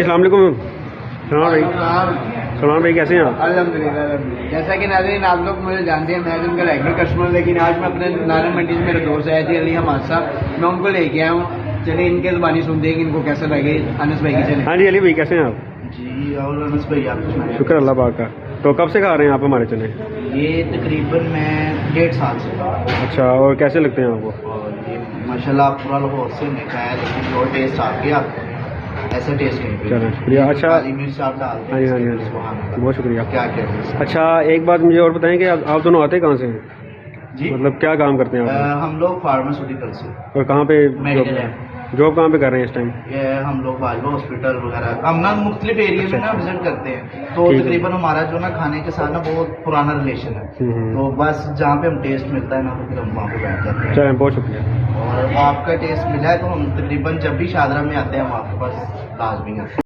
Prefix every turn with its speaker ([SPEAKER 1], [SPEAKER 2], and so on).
[SPEAKER 1] السلام علیکم سلمان بھائی کیسے ہیں آپ؟
[SPEAKER 2] الحمدللہ جیسا کہ ناظرین آپ لوگ مجھے جانتے ہیں میں ان کا ریگولر کسٹمر ہوں، لیکن آج میں اپنے نارا منڈی سے میرے دوست آئے تھے علی حماد صاحب، میں ان کو لے کے آیا ہوں. چلیے ان کے زبانی سنتے ہیں کہ ان کو کیسا لگے. انس بھائی کی چلیں.
[SPEAKER 1] ہاں جی علی بھائی کیسے ہیں آپ؟
[SPEAKER 2] جی اور انس بھائی آپ سنائیں.
[SPEAKER 1] شکر اللہ پاک کا. تو کب سے کھا رہے ہیں آپ ہمارے چنے؟
[SPEAKER 2] یہ تقریباً میں 1.5 سال سے.
[SPEAKER 1] اچھا، اور کیسے لگتے ہیں آپ کو؟
[SPEAKER 2] اور یہ ماشاء اللہ پورا لاہور سے میں کھایا، لیکن جو ٹیسٹ آپ کے آپ ایسا ٹیسٹ کہیں پہ.
[SPEAKER 1] چلیں شکریہ. اچھا
[SPEAKER 2] کالی مرچ آپ ڈالتے
[SPEAKER 1] ہاں
[SPEAKER 2] ہیں.
[SPEAKER 1] جی ہاں جی ہاں جی بہت شکریہ.
[SPEAKER 2] کیا کہتے ہیں.
[SPEAKER 1] اچھا ایک بات مجھے اور بتائیں کہ آپ دونوں آتے کہاں سے ہیں؟
[SPEAKER 2] جی
[SPEAKER 1] مطلب کیا کام کرتے ہیں آپ؟
[SPEAKER 2] ہم لوگ فارماسیوٹیکل سے.
[SPEAKER 1] اور کہاں پہ
[SPEAKER 2] میڈیکل
[SPEAKER 1] جاب کہاں پہ کر رہے ہیں اس ٹائم؟
[SPEAKER 2] یہ ہم لوگ باجوہ ہاسپٹل وغیرہ ہم نا مختلف ایریے میں نا وزٹ کرتے ہیں، تو
[SPEAKER 1] ٹھیک ہے.
[SPEAKER 2] تقریباً ہمارا جو نا کھانے کے ساتھ نا بہت پرانا ریلیشن ہے، تو بس جہاں پہ ہم ٹیسٹ ملتا ہے نا تو پھر ہم وہاں پہ بیٹھ جاتے ہیں.
[SPEAKER 1] چلیں بہت شکریہ.
[SPEAKER 2] اور آپ کا ٹیسٹ ملا ہے تو ہم تقریباً جب بھی شادرہ میں آتے ہیں ہم آپ کے پاس لازمی آتے ہیں.